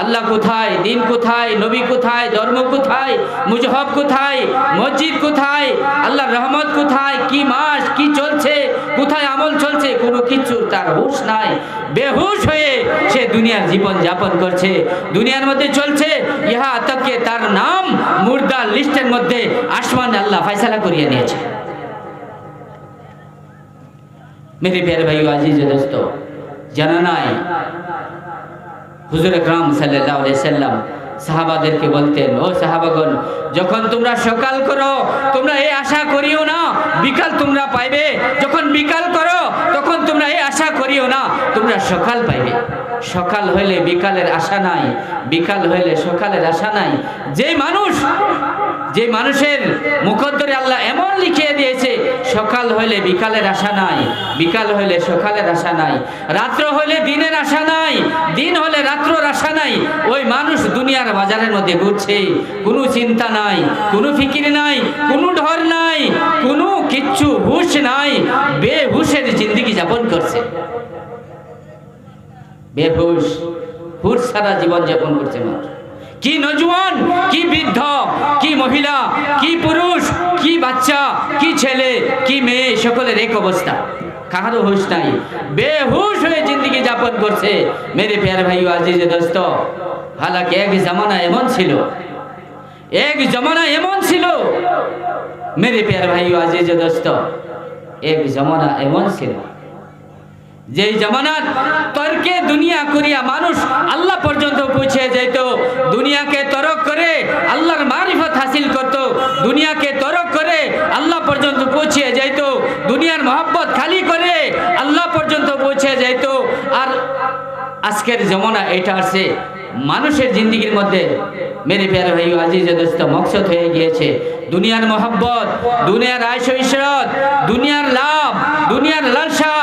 আল্লাহ কোথায়, দিন কোথায়, নবী কোথায়, ধর্ম কোথায়, মুজহাব কোথায়, মসজিদ কোথায়, আল্লাহর রহমত কোথায়, কি মাস কি চলছে, কোথায় আমল চলছে, কোনো কিছু তার হুঁশ নাই। বেহুশ হয়ে সে দুনিয়ার জীবন যাপন করছে, দুনিয়ার মধ্যে চলছে। ইহা তককে তার নাম মুর্দার লিস্টের মধ্যে আসমান আল্লাহ ফয়সালা করিয়ে নিয়েছে। मेरे प्यारे भाइयों, अजीज दोस्तों, জানা নাই হুজুর আকরাম সাল্লাল্লাহু আলাইহি সাল্লাম সাহাবাদেরকে বলতেন, ও সাহাবাগণ, যখন তোমরা সকাল করো তোমরা এই আশা করিও না বিকাল তোমরা পাইবে, যখন বিকাল করো তখন তোমরা এই আশা করিও না তোমরা সকাল পাইবে। সকাল হইলে বিকালের আশা নাই, বিকাল হইলে সকালের আশা নাই। যে মানুষের মুকদ্দরে আল্লাহ এমন লিখিয়ে দিয়েছে, সকাল হইলে বিকালের আশা নাই, বিকাল হইলে সকালের আশা নাই, রাত্র হইলে দিনের আশা নাই, দিন হলে রাত্রর আশা নাই, ওই মানুষ দুনিয়ার বাজারের মধ্যে ঘুরছে, কোনো চিন্তা নাই, কোনো ফিকির নাই, কোনো ডর নাই, কোনো কিচ্ছু হুঁশ নাই, বেহুশের জিন্দেগি যাপন করছে। বেহুশ, হুঁশ ছাড়া জীবন যাপন করছে মানুষ। কি নজওয়ান, কি বৃদ্ধ, কি মহিলা, কি পুরুষ, কি বাচ্চা, কি ছেলে, কি মেয়ে, সকলের এক অবস্থা, কারো হুঁশ নাই, বেহুশ হয়ে জিন্দেগি যাপন করছে। মেরে প্যারে ভাইও আজিজ দোস্ত, হালাকি এক জমানা এমন ছিল, এক জমানা এমন ছিল, মেরে প্যারে ভাইও আজিজ দোস্ত, এক জমানা এমন ছিল যেই জামানাত তর্কে দুনিয়া করিয়া মানুষ আল্লাহ পর্যন্ত পৌঁছে যেত, দুনিয়াকে তরক করে আল্লাহর মারিফত হাসিল করত, দুনিয়াকে তরক করে আল্লাহ পর্যন্ত পৌঁছে যেত, দুনিয়ার মহব্বত খালি করে আল্লাহ পর্যন্ত পৌঁছে যেত। আর আজকের জামানা এটা আছে, মানুষের জিন্দেগির মধ্যে মেরে প্যারে ভাই আজিজ দোস্ত মকসদ হয়ে গিয়েছে দুনিয়ার মহব্বত, দুনিয়ার আয়েশ ও ইশরাত, দুনিয়ার লাভ, দুনিয়ার লালসা,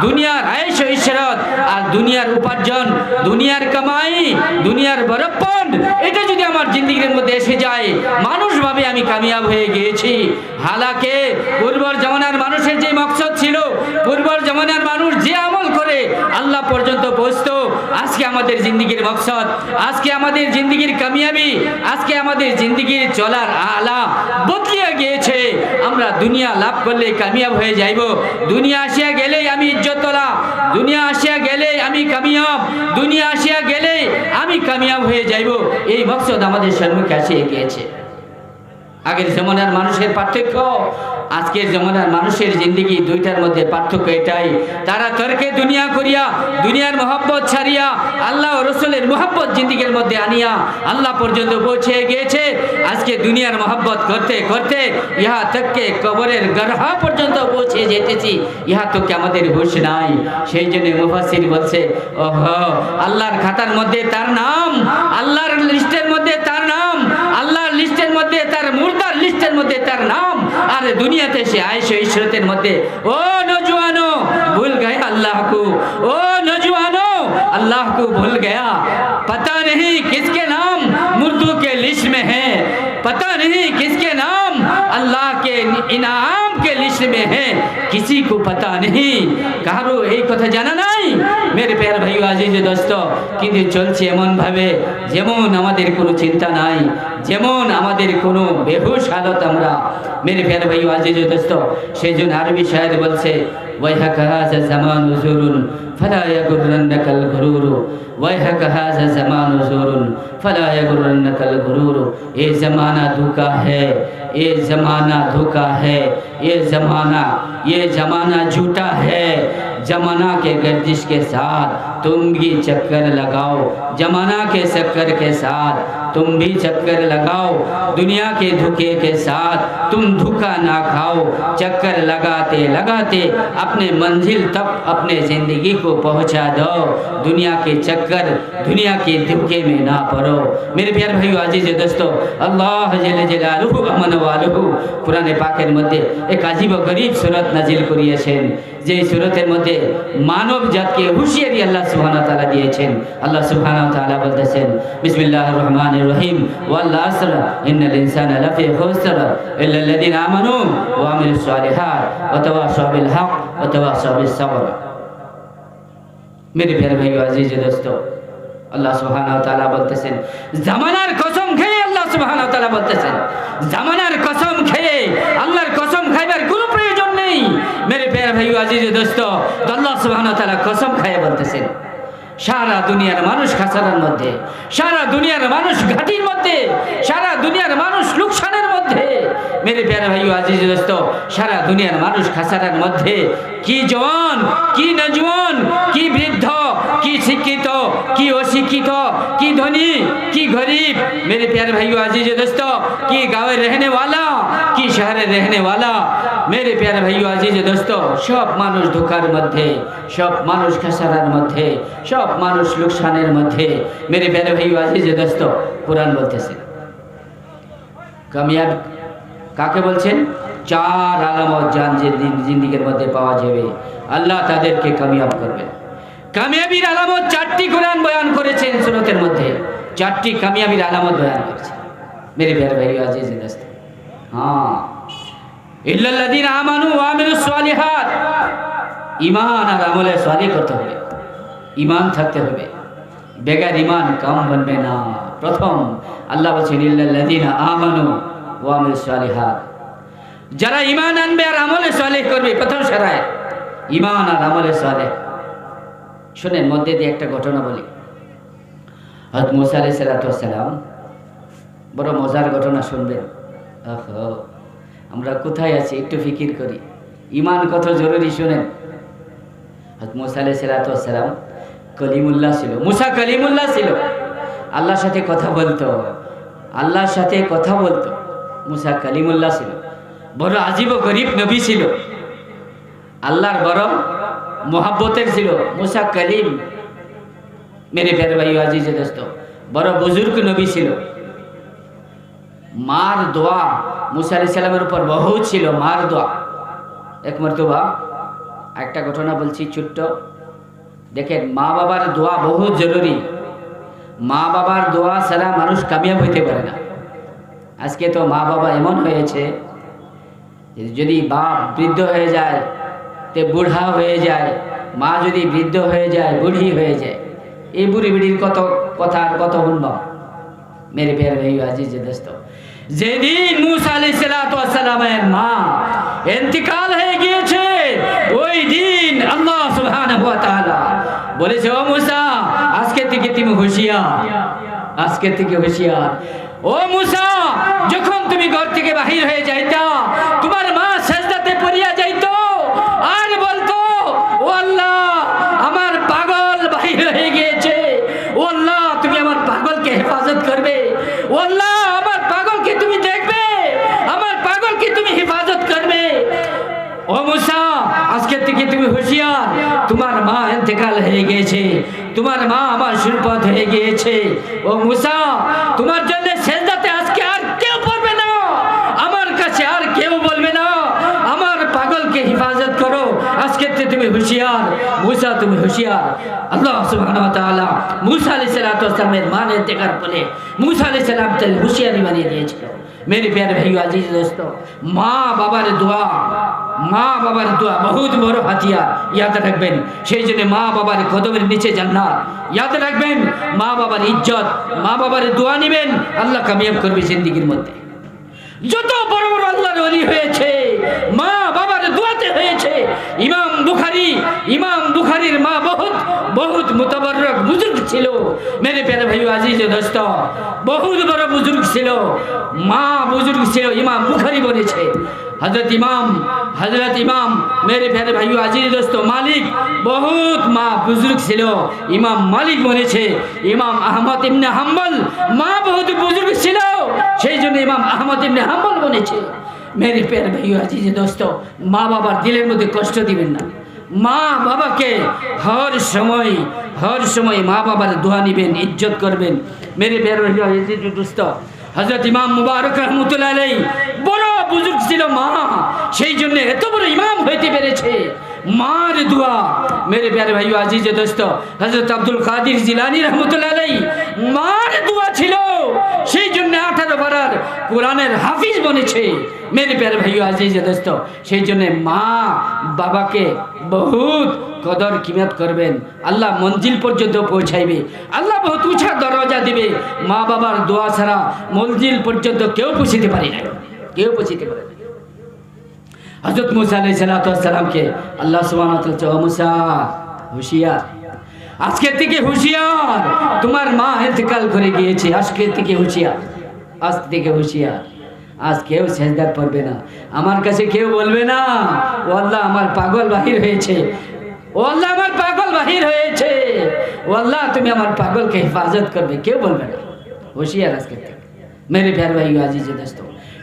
দুনিয়ার আয়েশ ও ইশরাত, আর দুনিয়ার উপার্জন, দুনিয়ার কামাই, দুনিয়ার বরপ্পন, এটা যদি আমার জিন্দেগির মধ্যে এসে যায়, মানুষ ভাবে আমি কামিয়াব হয়ে গিয়েছি। হালাকে পূর্বর জামানার মানুষের যে মকসদ ছিল, পূর্বর জামানার মানুষ যে আমল করে আল্লাহ পর্যন্ত পৌঁছতো, আজকে আমাদের জিন্দেগির মকসদ, আজকে আমাদের জিন্দেগির কামিয়াবি, আজকে আমাদের জিন্দেগির চলার আলা বদলিয়ে গিয়েছে। আমরা দুনিয়া লাভ করলে কামিয়াব হয়ে যাইব, দুনিয়া আসিয়া গেলেই আমি ইজ্জতওয়ালা, দুনিয়া আসিয়া গেলেই আমি কামিয়াব, দুনিয়া আসিয়া গেলেই আমি কামিয়াব হয়ে যাইব, এই মকসদ আমাদের সম্মুখে এসে গিয়েছে। আগের জমানার মানুষের পার্থক্য, আজকের জমানার মানুষের জিন্দেগি, দুইটার মধ্যে পার্থক্য এটাই, তারা তর্কে দুনিয়া করিয়া দুনিয়ার মহব্বত ছাড়িয়া আল্লাহ ও রসুলের মহব্বত জিন্দেগির মধ্যে আনিয়া আল্লাহ পর্যন্ত পৌঁছে গিয়েছে। আজকে দুনিয়ার মহব্বত করতে করতে ইহা তককে কবরের গরহা পর্যন্ত পৌঁছে যেতেছি, ইহা তককে আমাদের হুঁশ নাই। সেই জন্য মুফাসসির বলছে, ওহো, আল্লাহর খাতার মধ্যে তার নাম, আল্লাহর লিস্টের মধ্যে তার নাম, আল্লাহর লিস্টের মধ্যে তার মুর্দার লিস্টের মধ্যে তার নাম, আর দুনিয়াতে সে আয়েশ ও ইশরাতের মধ্যে। ও নौजवानों, भूल गए अल्लाह को, ओ नौजवानों, अल्लाह को भूल गया, पता नहीं किसके नाम मुर्दों के लिस्ट में है, पता नहीं किसके नाम अल्लाह के इनाम के लिस्ट में है, किसी को पता नहीं। কারো এই কথা জানা নাই মেরে প্যারে ভাই আজিজ দোস্ত, কিন্তু চলছে এমন ভাবে যেমন আমাদের কোনো চিন্তা নাই, যেমন আমাদের কোনো বেহুশ হালত আমরা। মেরে প্যারে ভাই আজিজ দোস্ত, সেই জন্য আরবি শায়ের বলছে, ওয়াইহাক হাযা জামানু যুরুন ফালা ইয়াগুররান্নাকাল গুরুরু, ওয়াইহাক হাযা জামানু যুরুন ফালা ইয়াগুররান্নাকাল গুরুরু। ये जमाना धोखा है, ये जमाना धोखा है, ये जमाना झूठा है। जमाना के गर्दिश के साथ तुम भी चक्कर लगाओ, जमाना के चक्कर के साथ तुम भी चक्कर लगाओ, दुनिया के धोखे के साथ तुम धोखा ना खाओ। चक्कर लगाते लगाते अपने मंजिल तक अपने जिंदगी को पहुंचा दो, दुनिया के चक्कर, दुनिया के धोखे में ना पड़ो। मेरे प्यारे भाइयों अजीज दोस्तों, अल्लाह जल्ले जलालुहु अमन वालुहु कुराने पाकेर मध्य एक अजीब गरीब सूरत नाजिल करिয়েছেন, যে सूरतेर मध्य मानव জাতকে হুঁশিয়ারি আল্লাহ সুবহানাহু ওয়া তাআলা দিয়েছেন। আল্লাহ সুবহানাহু ওয়া তাআলা বলতেছেন, বিসমিল্লাহির রহমানির রহিম, ওয়াল আসর ইন্নাল ইনসানা লাফি খুসর ইল্লাল্লাযিনা আমানু ওয়া আমিলুস সালিহাত ওয়া তাওয়াসাউ বিল হক ওয়া তাওয়াসাউ বিস সবর। मेरे प्यारे भाइयों अजीज दोस्तों, আল্লাহ সুবহানাহু ওয়া তাআলা বলতেছেন, জামানার কসম খেয়ে আল্লাহ সুবহানাহু ওয়া তাআলা বলতেছেন, জামানার কসম খেয়ে আল্লাহর কসম খাইবার কোনো প্রয়োজন নেই। মেরে প্যারা ভাই আজিজ দোস্ত, আল্লাহ সুবহানাহু ওয়া তাআলা কসম খাইয়ে বলতেছেন, সারা দুনিয়ার মানুষ খাসারার মধ্যে, সারা দুনিয়ার মানুষ ঘাটির মধ্যে, সারা দুনিয়ার মানুষ লোকসানের মধ্যে। মেরে প্যারা ভাই আজিজ দোস্ত, সারা দুনিয়ার মানুষ খাসারার মধ্যে। কি জওয়ান, কি নজওয়ান, কি বৃদ্ধ, কি শিক্ষিত, কি অশিক্ষিত, কি ধনী, কি গরিব, मेरे प्यारे भाइयों अजीज दोस्तों, की गाँव रहने वाला, की शहरे रहने वाला, मेरे प्यारे भाइयों अजीज दोस्तों, सब मानुष धोखार मध्य, सब मानुष खसारार मध्य, सब मानुष लोकसानेर मध्य। मेरे प्यारे भाइयों अजीज दोस्तों, कुरान बोलतेছে कामयाब কাকে বলছেন? চার আলামত জান যে জিন্দেগীর মধ্যে পাওয়া যাবে, আল্লাহ তাদেরকে কামিয়াব করবেন। কামিয়াবির আলামত চারটি কোরআন বয়ান করেছেন সূরাতের মধ্যে, চারটি কামিয়াবির আলামত বয়ান করেছেন। मेरे प्यारे भाई अजीज दोस्त, हाँ, ইল্লাল্লাযীনা আমানু ওয়া আমিলুস সালিহাত, ঈমান আর আমলে সালিহ করতে হবে, ঈমান থাকতে হবে, বেগার ঈমান কাম बनবে না। প্রথম আল্লাহ বলেছেন ইল্লাল্লাযীনা আমানু ওয়া আমিলুস সালিহাত, যারা ঈমান আনবে আর আমলে সালিহ করবে, প্রথম শর্ত ঈমান আর আমলে সালিহ। শুনেন, মধ্যে দিয়ে একটা ঘটনা বলি। হযরত মুসা আলাইহিস সালাম, বড় মজার ঘটনা শুনবেন। আমরা কোথায় আছি একটু ফিকির করি, ঈমান কত জরুরি শুনেন। হযরত মুসা আলাইহিস সালাম কলিমুল্লাহ ছিল, মুসা কলিমুল্লাহ ছিল, আল্লাহর সাথে কথা বলতো, আল্লাহর সাথে কথা বলতো। মুসা কলিমুল্লাহ ছিল, বড় আজীব গরিব নবী ছিল, আল্লাহর বড় মোহাব্বতের ছিল। মুসা কলিম, मेरे प्यारे भाई अजीज दोस्तों, बड़ा बुजुर्ग नबी ছিল। मार দোয়া মুসা আলাইহিস সালামের উপর বহুত ছিল, মার দোয়া। এক মর্তবা একটা ঘটনা বলছি ছোট্ট, দেখেন মা বাবার দোয়া বহুত জরুরি। মা বাবার দোয়া ছাড়া মানুষ কামিয়াব হইতে পারে না। আজকে তো মা বাবা এমন হয়েছে, যদি বাপ বৃদ্ধ হয়ে যায় তে বুড়া হয়ে যায়, মা যদি বৃদ্ধ হয়ে যায় বুড়ি হয়ে যায়, এই বুড়ি বুড়ির কত কথা আর কত শুনবা। मेरे प्यारे भाई अजीज दोस्तों, যেদিন মুসা আলাইহিস সালামের মা ইন্তিকাল হয়ে গিয়েছে, ওই দিন আল্লাহ সুবহানাহু ওয়া তাআলা বলেছে, ও মুসা, আজকে থেকে তুমি হুঁশিয়ার, আজকে থেকে হুঁশিয়ার। ও মুসা, যখন তুমি ঘর থেকে বাহির হয়ে যাইতা, তোমার মা সিজদাতে পড়িয়া যাইতো আর বলতো, ও আল্লাহ, আমার পাগল বাহির হয়ে গিয়েছে, ও আল্লাহ তুমি আমার পাগলকে হেফাজত করবে, ও আল্লাহ আমার পাগলকে তুমি দেখবে, আমার পাগলকে তুমি হেফাজত করবে। ও মুসা, আজকে থেকে তুমি হুঁশিয়ার, তোমার মা ইন্তেকাল হয়ে গিয়েছে, তোমার মা আমার সুরপথ হয়ে গিয়েছে। ও মুসা, তোমার জন্য সিজদাতে আজকে আর কেউ পড়বে না, আমার কাছে আর কেউ বলবে না, আমার পাগলকে হেফাজত করো, আজকে তুমি হুঁশিয়ার। মুসা তুমি হুঁশিয়ার। আল্লাহ সুবহানাহু ওয়া তাআলা মুসা আলাইহিস সালামের মান ইন্তেকাল বলে মুসা আলাইহিস সালামকে হুঁশিয়ারি বানিয়ে দিয়েছিল। मेरे प्यारे भाई अजीज दोस्तों, माँ बाबार দোয়া, माँ बाबार দোয়া बहुत বড় হাতিয়ার, याद রাখবেন। সেই জন্য মা বাবার কদমের নিচে জান্নাত, याद রাখবেন। মা বাবার ইজ্জত, মা বাবার দোয়া নেবেন, আল্লাহ কামিয়াব করবে জিন্দেগীর মধ্যে। যত বড় বড় আল্লাহর ওলি হয়েছে মা বাবার দোয়াতে হয়েছে। ইমাম বুখারীর মা বহুত বহুত মুতাবাররক বুজুর্গ ছিল। मेरे प्यारे भाई अजीज दोस्तों, बहुत বড় বুজুর্গ ছিল, মা বুজুর্গ ছিল। ইমাম বুখারী বলেছে, हजरत इमाम मेरे प्यारे भाई अजीज दोस्तों, मालिक बहुत माँ बुजुर्ग ছিল। इमाम मालिक বলেছে, इमाम अहमद इब्ने হাম্বল মা बहुत बुजुर्ग ছিল, সেই জন্য ইমাম আহমদ ইবনে হাম্বল বলেছে। मेरे प्यारे भाई अजीज दोस्तों, মা বাবার দিলের মধ্যে কষ্ট দিবেন না। মা বাবাকে हर समय মা বাবার দোয়া নেবেন, ইজ্জত করবেন। मेरे प्यारे भाई अजीज दोस्तों, हजरत इमाम मुबारक रहमतुल्लाह अलैहि বড় বুজুর্গ ছিল মা, সেই জন্য এত বড় ইমাম হইতে পেরেছে। মার দোয়া, मेरे प्यारे भाई अजीज दोस्तों, हजरत আব্দুল কাদির জিলানী रहमतुल्लाह अलैहि মার দোয়া ছিল, সেই জন্য 18 পারার কোরআনের হাফিজ বনেছে। মেরে প্যারে ভাইও আজিজ দোস্ত, সেই জন্য মা বাবাকে বহুত কদর কিমত করবেন। আল্লাহ মঞ্জিল পর্যন্ত পৌঁছাইবে, আল্লাহ বহুত উঁচা দরজা দিবে। মা বাবার দোয়া ছাড়া মঞ্জিল পর্যন্ত কেউ পৌঁছিতে পারে না, কেউ পৌঁছিতে পারে না। হযরত মুসা আলাইহিস সালামকে আল্লাহ সুবহানাহু ওয়া তাআলা, ও মুসা হুঁশিয়ার, আজকে থেকে হুঁশিয়ার, তোমার মা ইন্তেকাল করে গিয়েছে, আজকে থেকে হুঁশিয়ার, আজ থেকে হুঁশিয়ার। আজ কেউ সেজদা পড়বে না, আমার কাছে কেউ বলবে না ও আল্লাহ আমার পাগল বাহির হয়েছে, ও আল্লাহ আমার পাগল বাহির হয়েছে, ও আল্লাহ তুমি আমার পাগলকে হেফাজত করবে, কেউ বলবে না। হুঁশিয়ার আজকে থেকে মেরে প্যার ভাই আজিজ দোস্ত।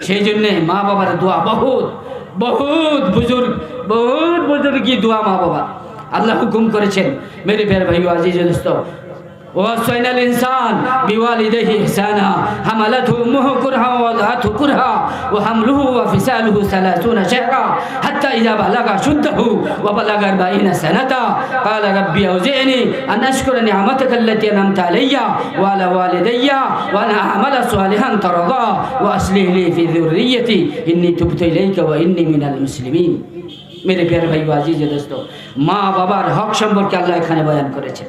সেই জন্যে মা বাবার দোয়া বহুত বহুত বুজুর্গি দোয়া মা বাবা আল্লাহ হুকুম করেছেন। মেরে প্যার ভাই আজিজ দোস্ত, ووصينا الإنسان بوالديه إحسانا حملته أمه كرها ووضعته كرها وحمله وفصاله 30 شهرا حتى إذا بلغ أشده وبلغ 40 سنة قال ربي أوزعني أن أشكر نعمتك التي أنعمت علي وعلى والدي وأن أعمل صالحا ترضاه وأصلح لي في ذريتي إني تبت إليك وإني من المسلمين। मेरे प्यारे भाई আজিজ দোস্ত, মা বাবার হক সম্পর্কে আল্লাহ এখানে বয়ান করেছেন।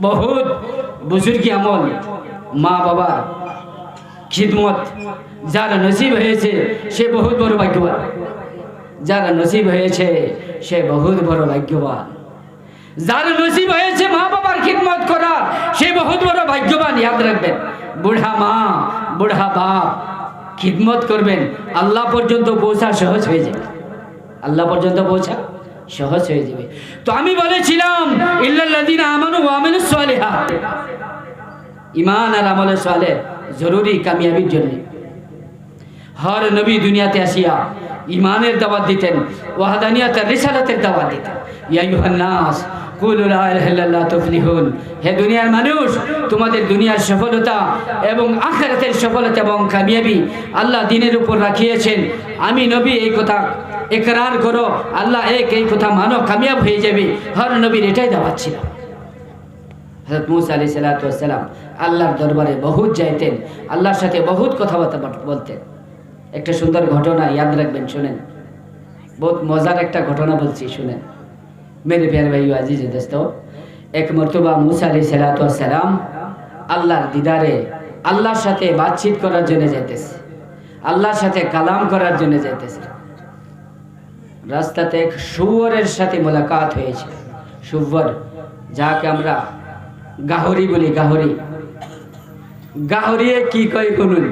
বহুত বুজুর্গি আমল, মা বাবার খিদমত যার নসিব হয়েছে সে বহুত বড় ভাগ্যবান, যার নসিব হয়েছে সে বহুত বড় ভাগ্যবান, যার নসিব হয়েছে মা বাবার খিদমত করার সে বহুত বড় ভাগ্যবান। ইয়াদ রাখবেন, বুড়া মা বুড়া বাপ খিদমত করবেন, আল্লাহ পর্যন্ত পৌঁছা সহজ হয়ে যাবে, আল্লাহ পর্যন্ত পৌঁছা সহজ হয়ে যাবে। তো আমি বলেছিলাম ইল্লাল্লাযিনা আমানু ওয়া আমিলুস সালিহাত, ঈমান আর আমলে সালেহ জরুরি কামিয়াবির জন্য। হর নবী দুনিয়াতে আসিয়া ঈমানের দাওয়াত দিতেন, ওয়াহদানিয়াত আর রিসালাতের দাওয়াত দিতেন। ইয়া আইয়ুহান নাস কুলু লা ইলাহা ইল্লাল্লাহ তুফলিহুন, হে দুনিয়ার মানুষ তোমাদের দুনিয়ার সফলতা এবং আখিরাতের সফলতা এবং কামিয়াবি আল্লাহ দ্বীনের উপর রাখিয়েছেন। আমি নবী এই কথা ইকরার করো, আল্লাহ এক, এই কথা মানো, কামিয়াব হয়ে যাবে। হর নবীর এটাই দাওয়াত ছিল। হযরত মুসা আলাইহিস সালাম আল্লাহর দরবারে বহুত যাইতেন, আল্লাহর সাথে বহুত কথাবার্তা বলতেন। একটা সুন্দর ঘটনা ইয়াদ রাখবেন, শুনেন, বহুত মজার একটা ঘটনা বলছি, শুনেন। মেরে প্যারে ভাই আজিজ দোস্ত, এক মর্তবা মুসা আলাইহিস সালাম আল্লাহর দিদারে আল্লাহর সাথে বাতচিত করার জন্য যাইতেছে, আল্লাহর সাথে কালাম করার জন্য যাইতেছে। রাস্তাতে এক শুয়োরের সাথে মোলাকাত হয়েছে। শুয়োর যাকে আমরা গাহরি বলি, গাহরি, গাহরিয়ে কি কয় শুনুন।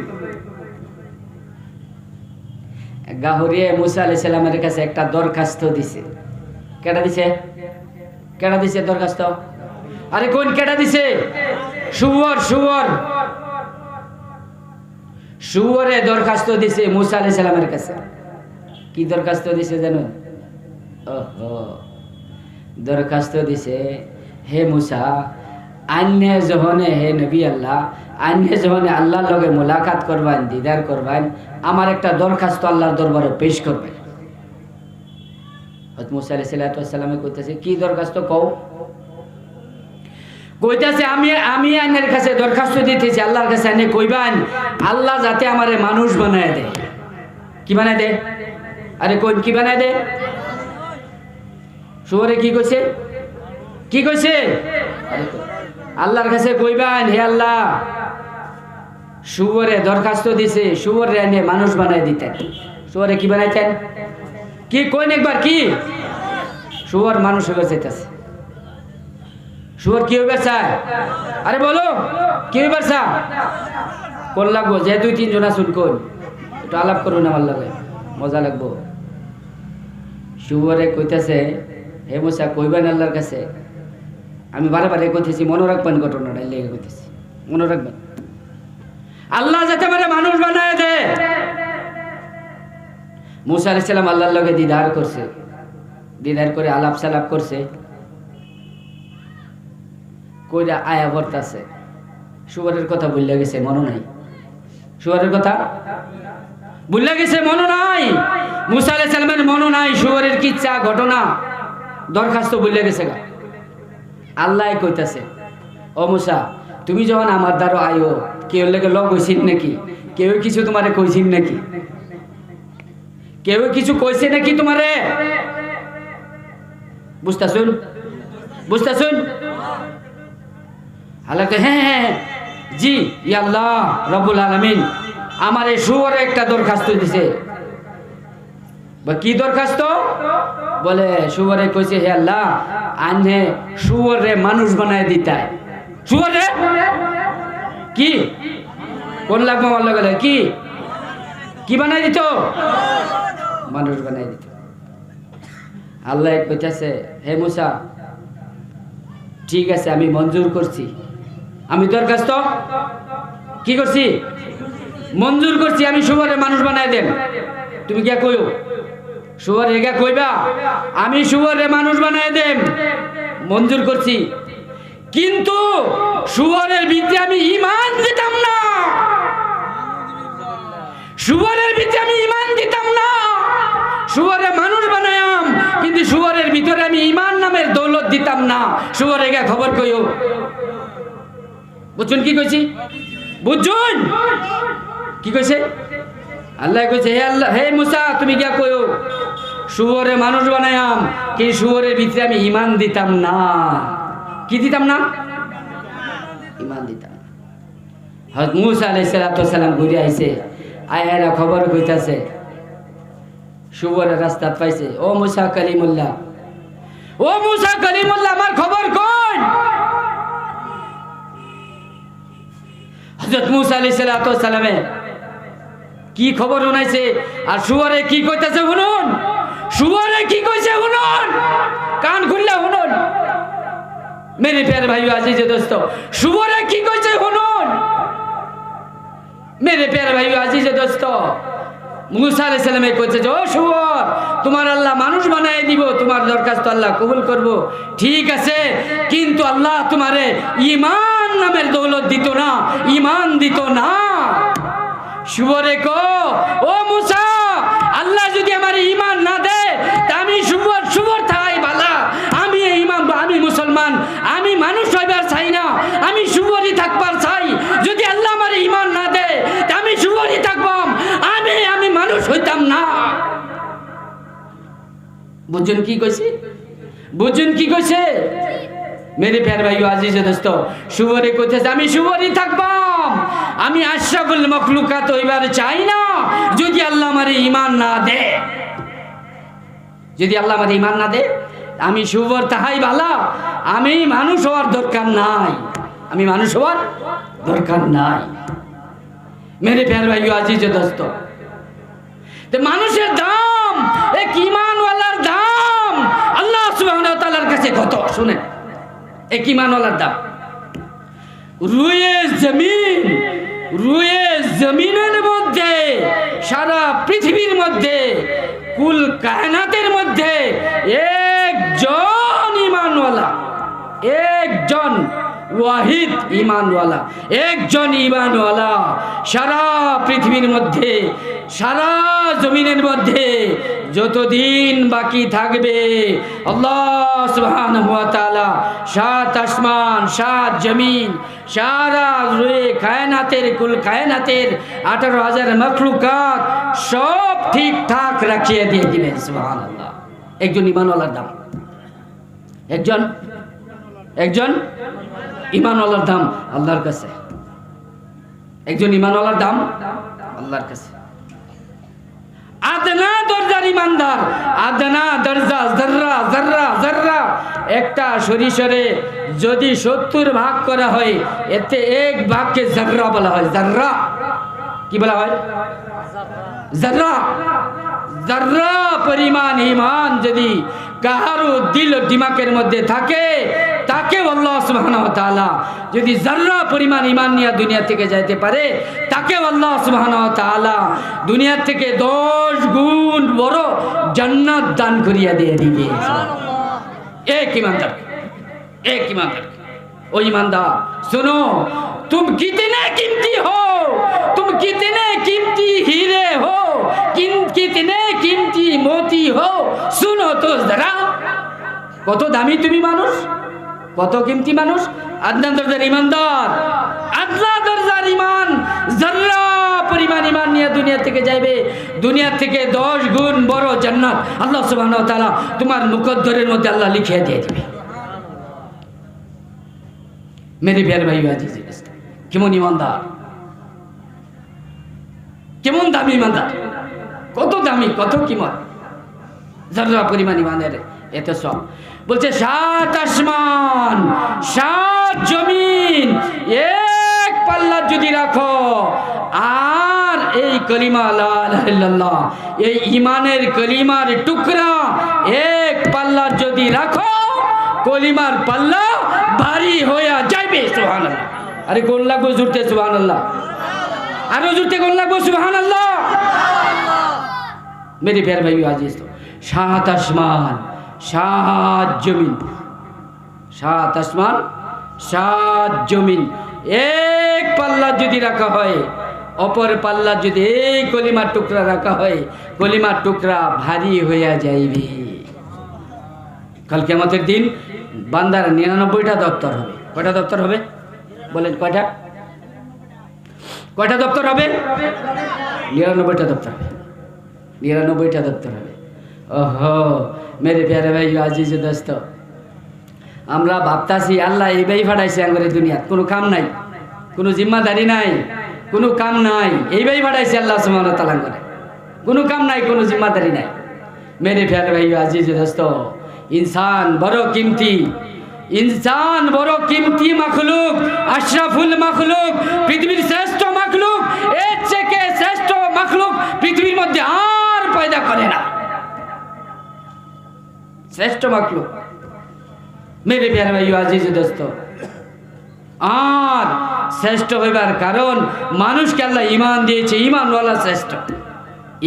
গাহরিয়ে মুসা আলাইহিস সালামের কাছে একটা দরখাস্ত দিছে। কেডা দিছে? কেডা দিছে দরখাস্ত? আরে কোন কেডা দিছে? শুয়োর, শুয়োর, শুয়োরে দরখাস্ত দিছে মুসা আলাইহিস সালামের কাছে। কি দরখাস্ত দিছে জানেন? ওহো, দরখাস্ত দিছে, হে মুসা, আন্নে যহনে, হে নবী আল্লাহ, আন্নে যহনে আল্লাহর লগে মোলাকাত করবেন, দিদার করবেন, আমার একটা দরখাস্ত আল্লাহর দরবারে পেশ করবেন। হযরত মুসা আলাইহিস সালামে কইতেছে, কি দরখাস্ত কও? কইতেছে, আমি আন্নের কাছে দরখাস্ত দিতেছি, আল্লাহর কাছে আন্নে কইবেন আল্লাহ যাতে আমারে মানুষ বানায় দেয়। কি বানায় দেয়? আরে কোন কি বানায় দে? শুয়োরে কি কইছে? কি কইছে? আল্লাহর কাছে কইবেন, হে আল্লাহ, শুয়োরে দরখাস্ত দিছে, শুয়োরে এনে মানুষ বানায় দিতেন। শুয়োরে কি বানাইতেন? কি কোন একবার? কি শুয়োর মানুষ হয়ে যাইতেছে? শুয়োর কি হইবে চায়? আরে বলো কি হইবে চায়? কোন লাগবো? যে 2-3 জন আসুন, কোন একটু আলাপ করুন আমার লগে, মজা লাগবো। শুয়োরে কইতেছে, হে মুসা, কইবেন আল্লাহর কাছে, আমি বারে বারে কইতেছি, মনে রাখবেন ঘটনাটা, লেগে কইতেছি, মনে রাখবেন, আল্লাহ যাতে মানে মানুষ বানায় দে। মুসা আলাইহিস সালাম আল্লাহর লগে দিদার করছে, দিদার করে আলাপ সালাপ করছে, কইরা আয়া বর্তাছে। শুয়োরের কথা ভুলে গেছে, মনে নাই। শুয়োরের কথা ভুলে গেছে, মনে নাই। মুসা আলাইহিস সালামের মনে নাই শুয়োরের কিচ্ছা, ঘটনা, দরখাস্ত ভুলে গেছে গা। আল্লাহ কইতাছে, ও মুসা, তুমি যখন আমার দ্বারা আয়ো কেউ লেগে লগ হইছিন নাকি? কেউ কিছু তোমারে কইছিন নাকি? কেউ কিছু কইছে নাকি তোমারে? বুঝতাছুন? বুঝতাছুন? আল্লাহ কে হ্যাঁ হ্যাঁ জি ইয়া আল্লাহ রব্বুল আলামিন আমার এই শুয়োরে একটা দরখাস্ত দিছে। বা কি দরখাস্ত? বলে শুয়োরে কইছে হে আল্লাহ আনে শুয়োরে মানুষ বানায় দিতায়। শুয়োরে কি কোন লাগবে আমার লগে কি কি বানাই দিত? মানুষ বানাই দিত। আল্লাহ কইতাছে হে মুসা ঠিক আছে আমি মঞ্জুর করছি, আমি দরখাস্ত কি করছি? মঞ্জুর করছি, আমি শুয়োরে মানুষ বানাই দেন। তুমি কে কইও? শুয়োরে কে কইবা আমি শুয়োরে মানুষ বানাই দেন, মঞ্জুর করছি। কিন্তু শুয়োরের ভিতরে আমি ঈমান দিতাম না, শুয়োরের ভিতরে আমি ঈমান দিতাম না। শুয়োরে মানুষ বানায়াম কিন্তু শুয়োরের ভিতরে আমি ঈমান নামের দৌলত দিতাম না। শুয়োরে কে খবর কইও। বুঝছেন কি কইছি? বুঝছেন কি কইছে? আল্লাহ কইছে হে আল্লাহ হে মুসা তুমি কি কইও শুয়োরে মানুষ বানায়াম কি শুয়োরের ভিতরে আমি ঈমান দিতাম না। কি দিতাম না? ঈমান দিতাম না। হযরত মুসা আলাইহিস সালাম ঘুরে আইছে, আয়ারা খবর কইতাছে শুয়োরের রাস্তা পাইছে। ও মুসা কালিমুল্লাহ, ও মুসা কালিমুল্লাহ আমার খবর কই? হযরত মুসা আলাইহিস সালামে কি খবর শুনাইছে আর শুয়োরে কি কইতাছে শুনুন। শুয়োরে কি কইছে শুনুন, কান খুললে শুনুন মেরে প্যারে ভাই আজিজ দোস্ত। শুয়োরে কি কইছে শুনুন মেরে প্যারে ভাই আজিজ দোস্ত। মুসা আলাইহিস সালামে কইছে যে ও শুয়োর তোমার আল্লাহ মানুষ বানায় দিব, তোমার দরখাস্ত আল্লাহ কবুল করব, ঠিক আছে, কিন্তু আল্লাহ তোমারে ঈমান নামের দৌলত দিত না, ঈমান দিত না। শুয়োরে কো ও মুসা আল্লাহ যদি আমার ঈমান না দেয় তা আমি শুয়োর থাই বালা, আমি ঈমান আমি মুসলমান, আমি মানুষ হইবার চাই না, আমি শুয়োরই থাকবার চাই। যদি আল্লাহ আমার ঈমান না দেয় তা আমি শুয়োরই থাকবাম, আমি মানুষ হইতাম না। বুঝছেন কি কইছে? বুঝছেন কি কইছে? মেরে প্যার ভাই আজিজ দোস্ত, শুয়োরে কইতেছে আমি শুয়োরই থাকবাম, আমি আশরাফুল মখলুকাত হইবার চাই না যদি আল্লাহ আমার ঈমান না দে। যদি আল্লাহ আমার ঈমান না দে আমি শুয়োর তাহাই বালা, আমি মানুষ হওয়ার দরকার নাই, আমি মানুষ হওয়ার দরকার নাই। মেরে প্যার ভাই আজিজ দোস্ত, মানুষের দাম এক ঈমানওয়ালার দাম আল্লাহ সুবহানাহু ওয়া তাআলার কাছে কত শুনেন। এক ঈমানওয়ালার দাম রুয়ে জমিনের মধ্যে, সারা পৃথিবীর মধ্যে, কুল কায়নাতের মধ্যে একজন ঈমানওয়ালা, একজন ওয়াহিদ ঈমানওয়ালা, একজন ঈমানওয়ালা সারা পৃথিবীর মধ্যে, সারা জমিনের মধ্যে যতদিন বাকি থাকবে আল্লাহ সুবহানাহু ওয়া তাআলা সাত আসমান, সাত জমিন, সারা রুয়ে কায়নাতের, কুল কায়নাতের 18,000 মখলুকাত সব ঠিকঠাক রাখিয়ে দিয়ে দিবেন। সুবহানাল্লাহ। একজন ঈমানওয়ালার দাম, একজন ঈমানওয়ালার দাম আল্লাহর কাছে, একজন ঈমানওয়ালার দাম আল্লাহর কাছে। আদনা দরজার ঈমানদার, আদনা দরজা যাররা যাররা যাররা, একটা সরিষারে যদি 70 ভাগ করা হয় এতে এক ভাগকে যাররা বলা হয়। যাররা কি বলা হয়? যাররা। যাররা পরিমাণ ঈমান যদি কাহারো দিল দিমাগের মধ্যে থাকে তাকে আল্লাহ সুবহানাহু ওয়া তাআলা যদি যাররা পরিমাণ ঈমান নিয়ে দুনিয়া থেকে যাইতে পারে তাকে আল্লাহ সুবহানাহু ওয়া তাআলা দুনিয়া থেকে 10 গুণ বড় জান্নাত দান করিয়া দিয়ে দিবে। সুবহানাল্লাহ। এক ঈমানদার, এক ঈমানদার। ओ ईमानदार सुनो, तुम कितने कीमती हो, तुम कितने कीमती हीरे हो, कितने कीमती मोती हो, सुनो तो जरा। কত দামি তুমি মানুষ, কত কিমতি মানুষ, আদনা দরজার ইমানদার, আদনা দরজার ইমান, যারা পরিমাণ ইমান নিয়ে দুনিয়া থেকে যাইবে, দুনিয়া থেকে 10 গুণ বড় জান্নাত আল্লাহ সুবহানাহু ওয়া তাআলা তোমার মুকদ্দরের মধ্যে আল্লাহ লিখে দিয়ে দিবে। মেরে প্যারে ভাই আজিজ, কেমন ইমানদার, কেমন দামি ইমানদার, কত দামি, কত কিমত, যারা পরিমাণ ইমানের এত সব। বলছে 7 আসমান 7 জমিন এক পাল্লা যদি রাখো, আর এই কলিমা লা ইলাহা ইল্লাল্লাহ, এই ইমানের কলিমার টুকরা এক পাল্লা যদি রাখো, কলিমার পাল্লা ভারী হয়ে যাবে। সুবহানাল্লাহ। আরে কোন লাগবো জুড়তে? সুবহানাল্লাহ। আরো জুড়তে কোন লাগবো? সুবহানাল্লাহ। মেরে প্যারে ভাই আজিজ, 7 আসমান 7 জমিন, 7 আসমান 7 জমিন এক পাল্লা যদি রাখা হয়, অপর পাল্লা যদি এই কলিমার টুকরা রাখা হয়, কলিমার টুকরা ভারী হইয়া যাইবে। কাল কিয়ামতের দিন বান্দার 99টা দপ্তর হবে। কয়টা দপ্তর হবে বলেন? কয়টা দপ্তর হবে? 99টা দপ্তর হবে। 99টা দপ্তর হবে। ওহো মেরে প্যারে ভাই আজিজ দোস্ত, আমরা ভাবতাছি আল্লাহ এইভাবেই ফাটাইছে আমাদের দুনিয়া, কোনো কাম নাই, কোনো জিম্মাদারি নাই, কোনো কাম নাই, এইভাবেই ফাটাইছে আল্লাহ সুবহানাহু ওয়া তাআলা করে, কোনো কাম নাই, কোনো জিম্মাদারি নাই। মেরে প্যারে ভাই আজিজ দোস্ত, ইনসান বড় কিমতি, ইনসান বড় কিমতি মাখলুক, আশরাফুল মাখলুক, পৃথিবীর শ্রেষ্ঠ মাখলুক, এর থেকে শ্রেষ্ঠ মাখলুক পৃথিবীর মধ্যে আর পয়দা করে না। শ্রেষ্ঠ মাখলুক মেরে প্যারে ভাই আজিজ দোস্ত। আর শ্রেষ্ঠ হইবার কারণ মানুষকে আল্লাহ ঈমান দিয়েছে, ঈমানওয়ালা শ্রেষ্ঠ,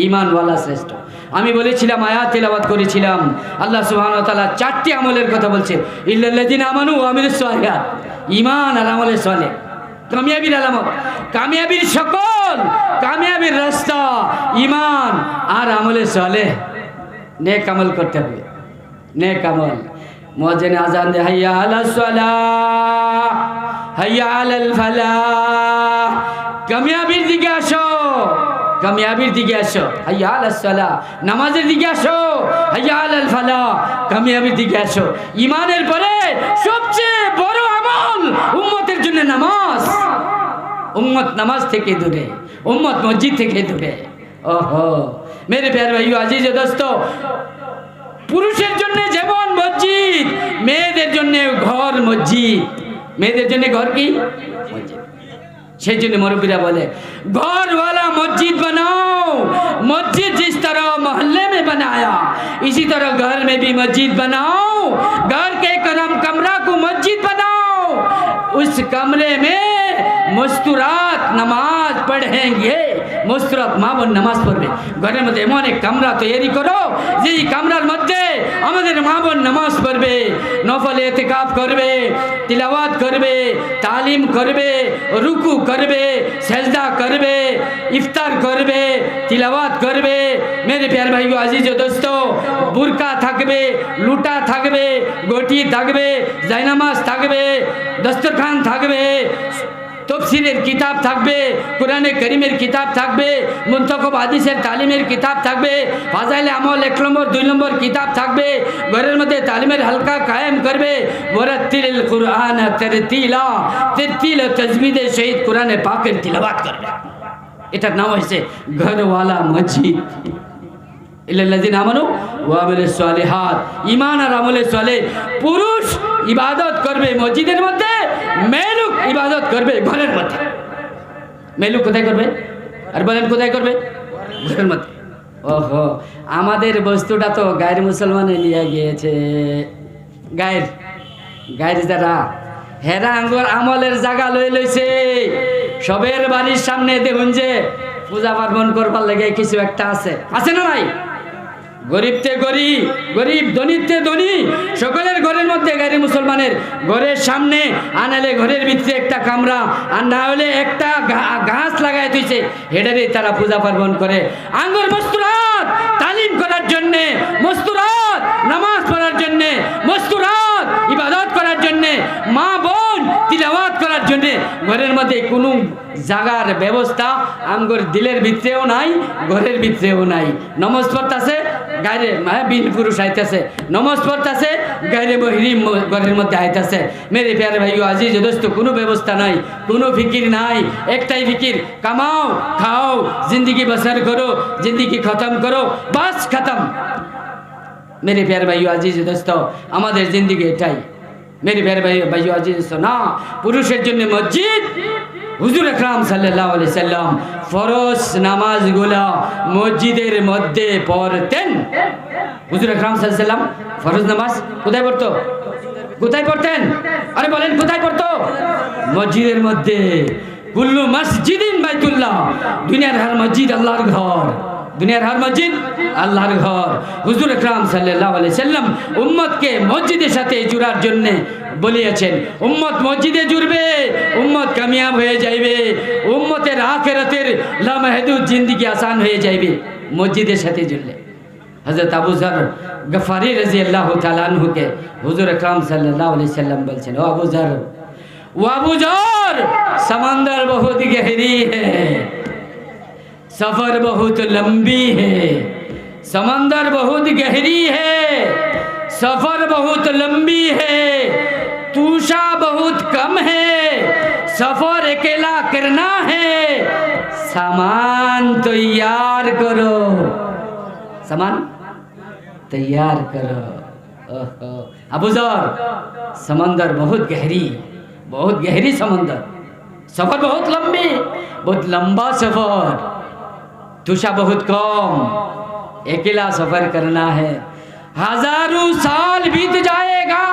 ঈমানওয়ালা শ্রেষ্ঠ। আমি বলেছিলাম, আয়াত তেলাওয়াত করেছিলাম, আল্লাহ সুবহানাহু ওয়া তাআলা 4টি আমলের কথা বলছে, ইল্লাল্লাযিনা আমানু ওয়া আমিলুস সালিহাত, ঈমান আর আমলে সালেহ, কামিয়াবির আলামত, কামিয়াবির সকল কামিয়াবির রাস্তা ঈমান আর আমলে সালেহ। নেক আমল করতে হবে, নেক আমল। মুয়াজ্জিন আযান দে, হাইয়া আলাস সালাহ, হাইয়া আলাল ফালাহ, কামিয়াবির দিকে আসো, কামিয়াবির দিকে আসো, হাইয়া আলাস সালাহ, নামাজের দিকে আসো, হাইয়া আলাল ফালাহ, কামিয়াবির দিকে আসো। ঈমানের পরে সবচেয়ে বড় আমল উম্মতের জন্য নামাজ। উম্মত নামাজ থেকে দূরে, উম্মত মসজিদ থেকে দূরে। ওহো মেরে প্যারে ভাই আজিজ দোস্ত, পুরুষের জন্য যেমন মসজিদ, মেয়েদের জন্য ঘর মসজিদ। মেয়েদের জন্য ঘর কি? মসজিদ। সেই জন্য মুরব্বীরা বলে, ঘরওয়ালা মসজিদ बनाओ, मस्जिद जिस तरह मोहल्ले में बनाया इसी तरह घर में भी मस्जिद बनाओ, घर के कमरा को मस्जिद बनाओ, उस कमरे में मुस्तुरात नमाज पढ़ेंगे, मुस्तुरात মা বোন নামাজ পড়বে। ঘরের মধ্যে এমন এক কামরা তৈরি করো, যেই কামরার মধ্যে আমাদের মা বোন নামাজ পড়বে, নফল ইতিকাফ করবে, তিলাওয়াত করবে, তালিম করবে, রুকু করবে, সেজদা করবে, ইফতার করবে, তিলাওয়াত করবে। মেরে প্যারে ভাই আজিজ দোস্ত, বুরকা থাকবে, লুটা থাকবে, গটি থাকবে, জায়নামাজ থাকবে, দস্তরখান থাকবে, তফসিরের কিতাব থাকবে, কোরআনে করিমের কিতাব থাকবে, মুনতাখব হাদিসের তালিমের কিতাব থাকবে, ফাজাইলে আমল 1 নম্বর 2 নম্বর কিতাব থাকবে। ঘরের মধ্যে তালিমের হালকা কায়েম করবে। ওয়ারাতিলিল কুরআন তারতিলা, তারতিল তাজবিদে শহীদ কোরআনে পাকের তিলাওয়াত করবে। এটার নাম হয়েছে ঘরওয়ালা মসজিদ। ইল্লাল্লাযিনা আমানু ওয়া আমিলুস সালিহাত, ঈমান আর আমলে সালেহ। পুরুষ ইবাদত করবে মসজিদের মধ্যে, মেয়েলোক ইবাদত করবে ঘরের মধ্যে। মেয়েলোক কোথায় করবে? আর বলেন কোথায় করবে? ঘরের মধ্যে। ওহো আমাদের বস্তুটা তো গায়ের মুসলমানে নিয়ে গিয়েছে। গায়ের যারা হেরা আঙ্গুর আমলের জায়গা লই লইছে। সবের বাড়ির সামনে দেখুন যে পূজা পার্বণ করবার লাগে কিছু একটা আছে, আছে না নাই? গরিবতে গরিব, গরিব ধনীতে ধনী, সকলের ঘরের মধ্যে গায়ের মুসলমানের ঘরের সামনে আনালে ঘরের ভিতরে একটা কামরা, আর না হলে একটা গাছ লাগাই দিয়েছে, হেডারে তারা পূজা পার্বণ করে। আঙ্গুর মস্তুরাত তালিম করার জন্যে, মস্তুরাত নামাজ পড়ার জন্যে, মস্তুরাত ইবাদত করার জন্যে, মা বোন তিলাওয়াত করার জন্যে ঘরের মধ্যে কোনো জাগার ব্যবস্থা আমগর দিলের ভিতরেও নাই, ঘরের ভিতরেও নাই। নমাজ পড়তেছে গায়ে বিন পুরুষ আইতেছে, নমাজ পড়তেছে গায়ে মহিরিম ঘরের মধ্যে আইতেছে। মেরে প্যারে ভাইও আজিজ দোস্ত, কোনো ব্যবস্থা নাই, কোনো ফিকির নাই, একটাই ফিকির, কামাও খাও, জিন্দগি বসর করো, জিন্দগি খতম করো, বাস খতম। मेरे प्यारे भाइयों अजीज दोस्तों, আমাদের জিন্দেগি এটাই। मेरे प्यारे भाइयों अजीज दोस्तों, না পুরুষের জন্য মসজিদ, হুজুর আকরাম সাল্লাল্লাহু আলাইহি সাল্লাম ফরজ নামাজগুলো মসজিদের মধ্যে পড়তেন। হুজুর আকরাম সাল্লাল্লাহু আলাইহি সাল্লাম ফরজ নামাজ কোথায় পড়তো? কোথায় পড়তেন? আরে বলেন কোথায় পড়তো? মসজিদের মধ্যে। কুল্লু মসজিদিন বাইতুল্লাহ, দুনিয়ার হর মসজিদ আল্লাহর ঘর, দুনিয়ার হর মসজিদ আল্লাহর ঘর। হুজুর আকরাম সাল্লাল্লাহু আলাইহি সাল্লাম উম্মতকে মসজিদের সাথে জুড়ার জন্য বলিয়েছেন, উম্মত মসজিদে জুড়বে, উম্মত কামিয়াব হয়ে যাইবে, উম্মতের আখিরাতের লামহাদুদ জিন্দেগি আসান হয়ে যাইবে মসজিদের সাথে জুড়লে। হযরত আবু যর গফারি রাদিয়াল্লাহু তাআলা আনহুকে হুজুর আকরাম সাল্লাল্লাহু আলাইহি সাল্লাম বলছেন, ও আবু যর, ও আবু যর, समंदर बहुत गहरी है, सफर बहुत लंबी है, समंदर बहुत गहरी है, सफर बहुत लंबी है, तूषा बहुत कम है, सफर अकेला करना है, सामान तैयार करो, सामान तैयार करो। अबू ज़र, समंदर बहुत गहरी समंदर, सफर बहुत लंबी, बहुत लंबा सफर, तुषा बहुत कम, अकेला सफर करना है, हजारों साल बीत जाएगा,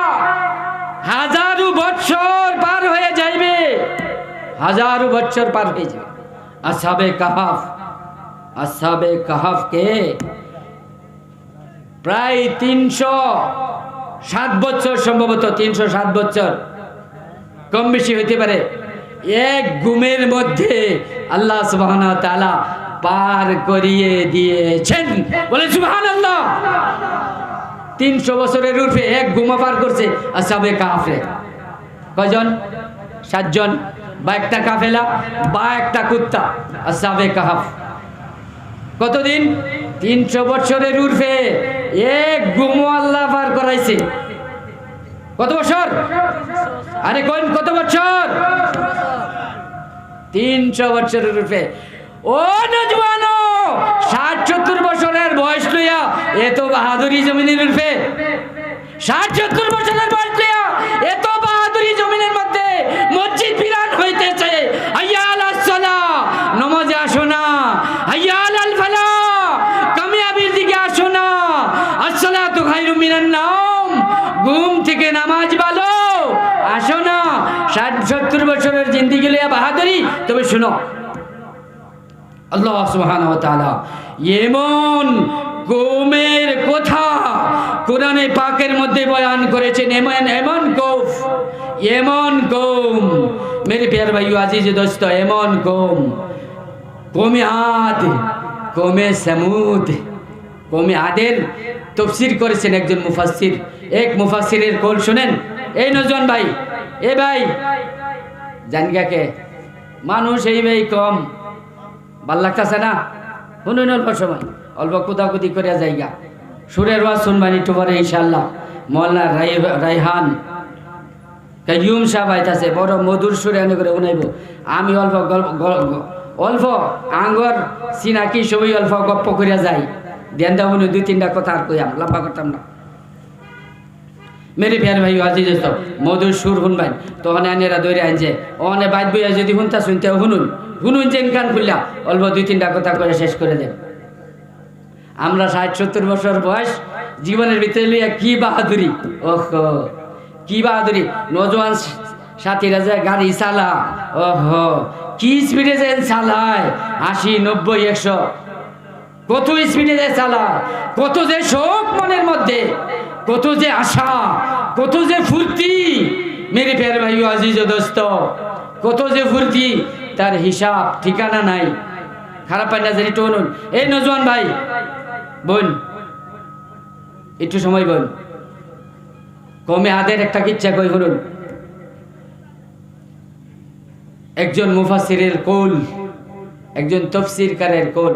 हजारों बच्चर पार हो जाइबे, हजारों बच्चर पार हो जाए। असहाबे कहफ के प्राय 307 বছর, সম্ভবত 307 বছর, কম বেশি হইতে পারে, এক ঘুমের মধ্যে আল্লাহ সুবহানাহু ওয়া তাআলা পার করিয়ে দিয়েছেন। বলে সুবহানাল্লাহ। 300 বছরের উর্ফে এক ঘুমা পার করছে আসহাবে কাফে। কয়জন? 7 জন, বা একটা কাফেলা বা একটা কুত্তা। আসহাবে কাহফ কতদিন? 300 বছরের উর্ফে এক ঘুমো আল্লাহ পার করাইছে। কত বছর? আরে কোন কত বছর? 300 বছরের রূপে। ও নজওয়ানো, 60-70 বছরের বয়স লইয়া এত বাহাদুরি জমিনের রূপে, 60-70 বছরের বয়স লইয়া এত বাহাদুরি জমিনের মধ্যে মসজিদ বিরান হইতেছে। হাইয়া আলাস সালাহ, নামাজে আসো না। হাইয়া আলাল ফালাহ, কামিয়াবির দিকে আসো না। আসসালাতু খায়রুম মিনান নাওম, ঘুম থেকে নামাজ ভালো, আসো না। 60-70 বছরের জিন্দেগি লিয়া বাহাদুরি। তবে শুনো, আল্লাহ সুবহানাহু ওয়া তাআলা এমন কওমের কথা কোরআনে পাকের মধ্যে বয়ান করেছেন, এমন কওম, মেরে প্যার ভাইও আজিজ দোস্ত, এমন কওমে আদ, কওমে সামুদ। কওমে আদের তাফসীর করেছেন একজন মুফাসসির। এক মুফাসসিরের কল শুনেন। এই নজওয়ান ভাই, এ ভাই জানগাকে মানুষ এই ভাই কম, ভাল লাগতেছে না? শুনুন, অল্প সময় অল্প কুদাকুদি করে যাইগা, সুরের ওয়াজ শুনবানি একটু পরে ইনশাআল্লাহ। মওলানা রায়হান কাইয়ুম সাহেব আইতাছে, বড় মধুর সুরে আনি করে শুনাইব। আমি অল্প আঙ্গর চিনাকি সবই অল্প গপ্প করিয়া যাই। দেন দাও 2-3টা কথা আর কইয়াম, লম্বা করতাম না। মেরে প্যার ভাই আজি যেত মধুর সুর শুনবেন, তখন আনেরা দৌড়ে আনছে ওখানে বাইত বইয়া যদি শুনতা শুনুন যে কান খুললা অল্প 2-3টা কথা করে শেষ করে দেন। আমরা 60-70 বছর বয়স, জীবনের ভিতরে লইয়া কি বাহাদুরি, ওহো কি বাহাদুরি। নজওয়ান সাথীরা যায় গাড়ি চালা, ওহো কি স্পিডে যায় চালায়, 80-90-100, কত স্পিডে যায় চালায়, কত যে শোক মনের মধ্যে, কত যে আশা, কত যে ফুর্তি। মেরে প্যার ভাই আজিজ দোস্ত, কত যে ফুর্তি, তার হিসাব ঠিকানা নাই। খারাপ পাই না জানি টনুন। এই নজওয়ান ভাই বোন, একটু সময় বোন, কমে আদের একটা কিচ্ছা কই শুনুন। একজন মুফাসসিরের কৌল, একজন তাফসীরকারের কৌল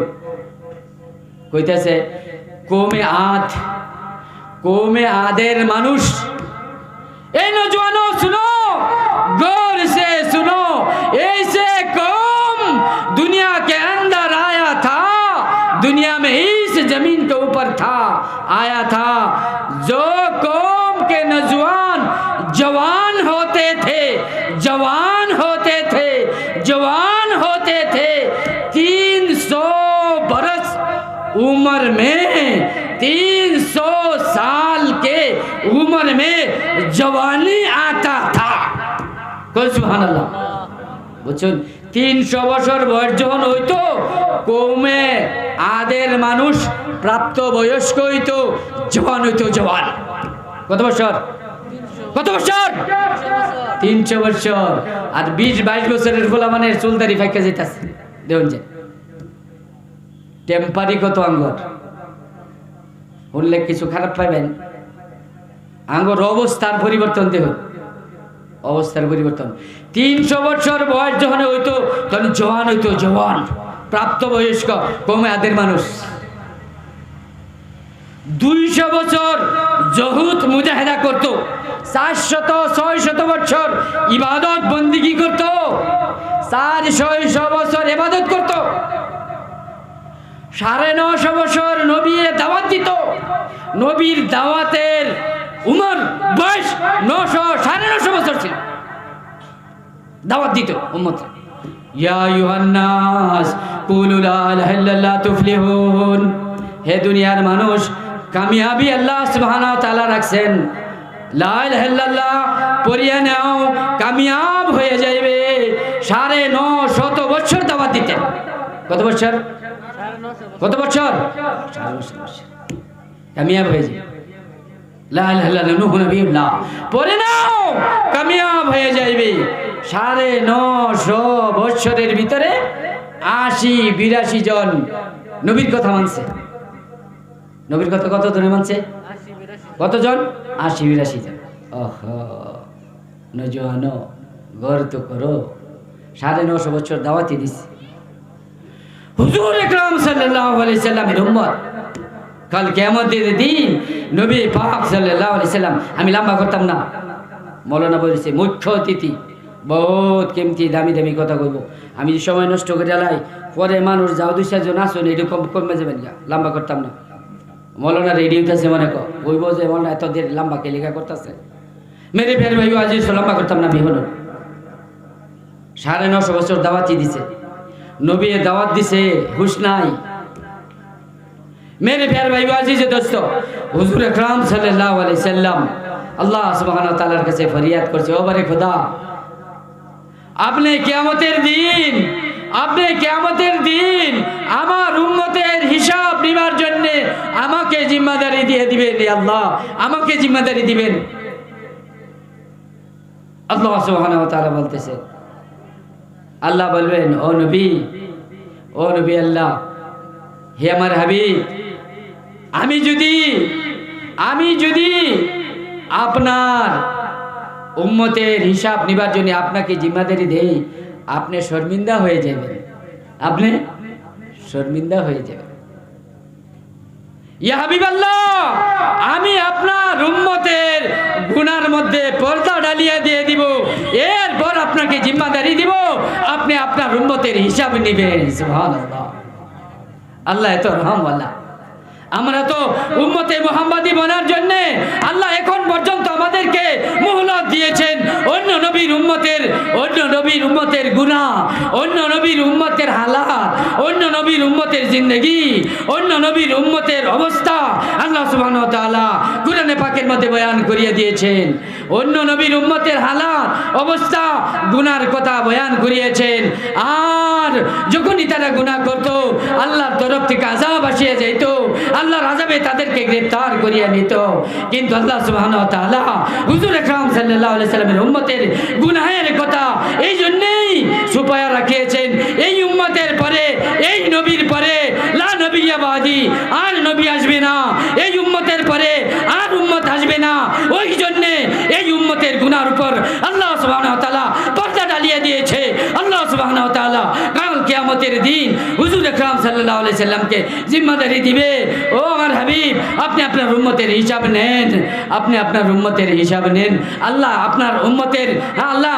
কইতাছে, কৌমে আদের মানুষ, এই নौजवानों सुनो, गौर से सुनो, ऐसे कौम दुनिया के अंदर आया था, दुनिया में इस जमीन के ऊपर था, आया था, जो कौम के नौजवान जवान होते थे, 300 बरस उम्र में, 300 साल के उम्र में जवानी आता था। सुबहानाल्लाह। বুঝছেন, 300 বছর বয়স যখন হইতো, কৌমে আদের মানুষ প্রাপ্ত বয়স্ক হইতো, জওয়ান হইতো, জওয়ান। কত বছর? 300 বছর। আর 20-22 বছরের গোলা মানে চুলদারি ফাইকা যেতেছে, দেখুন যে টেম্পারি কত আঙ্গর উল্লেখ, কিছু খারাপ পাইবেন, আঙ্গর অবস্থার পরিবর্তন, দেখুন অবস্থার পরিবর্তন। 300 বছর বয়স যখন হইতো তখন জওয়ান হইতো, জওয়ান প্রাপ্ত বয়স্ক কৌমে আদের মানুষ। 200 বছর জহুদ মুজাহিদা করত, 400-600 বছর ইবাদত বন্দিগি করত, 400 বছর ইবাদত করত, 950 বছর নবীর দাওয়াত দিত। নবীর দাওয়াতের উমর বয়স 900-950 বছর ছিল, দাওয়াত দিত উম্মত। ইয়া আইয়ুহান নাস কুলু লা ইলাহা ইল্লাল্লাহ তুফলিহুন, হে দুনিয়ার মানুষ, কামিয়াবি আল্লাহ সুবহানাহু ওয়া তাআলা রাখছেন, লা ইলাহা ইল্লাল্লাহ পড়িয়ে নাও, কামিয়াব হয়ে যাবে। 950 বছর দাওয়াত দিতেন। কত বছর? 950 বছর কামিয়াব হয়ে যাবে। লা ইলাহা ইল্লাল্লাহ নূহ নবিয়ুল্লাহ পড়ে নাও, কামিয়াব হয়ে যাবে। 950 বছরের ভিতরে 80-82 জন নবীর কথা মানছে। নবীর কথা কত জনে মানছে? কতজন? 80-82 জন। নৌজওয়ানো গৌর তো করো, 950 বছর দাওয়াতি দিছে হুজুর আকরাম সাল্লাল্লাহু আলাইহি সাল্লামের উম্মত। কাল কিয়ামতের দিন নবী পাক সাল্লাল্লাহু আলাইহি সাল্লাম, আমি লম্বা করতাম না, মৌলানা বলেছে মুখ্য অতিথি, বহুত কেমতি দামি দামি কথা কইব, আমি সময় নষ্ট করে লাই, পরে মানুষ যাও 2-4 জন আসুন, এরকম কমে যাবেন, লম্বা করতাম না। মৌলানা রেডি হইতেছে, মনে কইব যে মৌলানা এত দের লম্বা কে লেখা করতেছে, মেরে ফের ভাই আজ লম্বা করতাম না। বিহন 950 বছর দাওয়াতি দিছে, নবী দাওয়াত দিছে, হুশ নাই। मेरे प्यार भाई अजीज दोस्त, हुजूर আকরাম সাল্লাল্লাহু আলাইহি সাল্লাম আল্লাহ সুবহানাহু ওয়া তাআলার কাছে ফরিয়াদ করছে, ও বারে খোদা, আপনি কিয়ামতের দিন আমার উম্মতের হিসাব নেবার জন্য আমাকে জিম্মাদারি দিয়ে দিবেন। আল্লাহ আমাকে জিম্মাদারি দিবেন। আল্লাহ সুবহানাহু ওয়া তাআলা বলতেছে, আল্লাহ বলবেন, ও নবী আল্লাহ, হে আমার হাবিব, আমি যদি আপনার উম্মতের হিসাব নিবার জন্য আপনাকে জিম্মাদারি দেই, আপনি শর্মিন্দা হয়ে যাবেন, ইয়া হাবিবাল্লাহ, আমি আপনার উম্মতের গুনার মধ্যে পর্দা ডালিয়ে দিয়ে দিব, এরপর আপনাকে জিম্মাদারি দিব, আপনি আপনার উম্মতের হিসাব নেবেন। সুবহানাল্লাহ। আল্লাহ এত রহমওয়ালা। আমরা তো উম্মতে মুহাম্মাদি বনার জন্য আল্লাহ এখন পর্যন্ত আমাদেরকে মোহলত দিয়েছেন। অন্য নবীর উম্মতের গুনাহ, অন্য নবীর উম্মতের হালাত, অন্য নবীর উম্মতের জিন্দেগি, অন্য নবীর উম্মতের অবস্থা আল্লাহ সুবহানাহু ওয়া তাআলা কুরআনে পাকের মধ্যে বয়ান করিয়ে দিয়েছেন। অন্য নবীর উম্মতের হালাত, অবস্থা, গুনার কথা বয়ান করিয়েছেন। আর যখনই তারা গুনাহ করত, আল্লাহর তরফ থেকে আযাব আসিয়া যাইত, আল্লাহর আযাবে তাদেরকে গ্রেফতার করিয়ে নিত। কিন্তু আল্লাহ সুবহানাহু ওয়া তাআলা হুজুর আকরাম সাল্লাল্লাহু আলাইহি সাল্লামের উম্মতের গুনাহের কথা এই জন্যই ছুপায়া রাখিয়েছেন। এই উম্মতের পরে, এই নবীর পরে লা নবিয়্যা বাদি, আর নবী আসবে না। এই উম্মতের পরে আর উম্মত আসবে না। ওই জন্য কিয়ামতের দিন হুজুর আকরাম সাল্লাল্লাহু আলাইহি সাল্লামকে জিম্মাদারি দিবে, ও আমার হাবিব আপনি আপনার উম্মতের হিসাব নেন, আপনি আপনার উম্মতের হিসাব নেন। আল্লাহ আপনার উম্মতের, আল্লাহ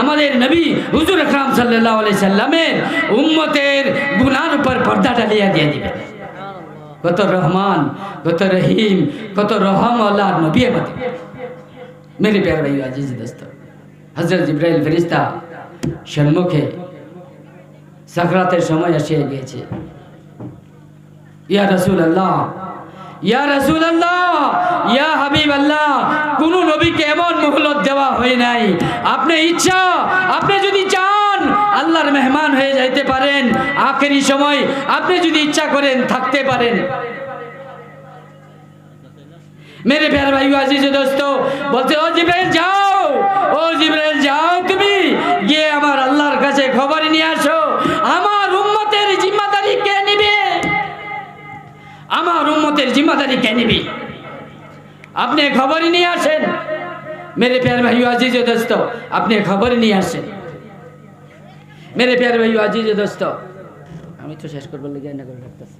আমাদের নবী হুজুর আকরাম সাল্লাল্লাহু আলাইহি সাল্লামের উম্মতের গুনার উপর পর্দা ডালিয়া দিয়ে দিবে। কত রহমান, কত রহিম, কত রহম আল্লাহর নবী আমাদের। মেরে প্যার ভাই আজিজ দোস্ত, হযরত জিবরাইল ফেরেশতা সম্মুখে সাকরাতের সময় এসে গিয়েছে। ইয়া রাসূলুল্লাহ, ইয়া রাসূলুল্লাহ, ইয়া হাবিবাল্লাহ, কোন নবীকে এমন মুহলত দেওয়া হয় নাই। আপনি ইচ্ছা, আপনি যদি চান আল্লাহর মেহমান হয়ে যাইতে পারেন, আখেরি সময় আপনি যদি ইচ্ছা করেন থাকতে পারেন। মেরে প্যার ভাই আজিজ দোস্ত বলতে, ও জিবরাইল যাও, ও জিবরাইল যাও, তুমি গিয়ে আমার আল্লাহর কাছে খবর নিয়ে আসো, আমার উম্মতের জিম্মাদারি কে নিবে, আমার উম্মতের জিম্মাদারি কে নিবে, আপনি খবর নিয়ে আসেন। মেরে প্যার ভাই আজিজ দোস্ত আপনি খবর নিয়ে আসেন। মেরে প্যার ভাই আজিজ দোস্ত, আমি তো শেষ করবার লেগে না করে রাখতেছি।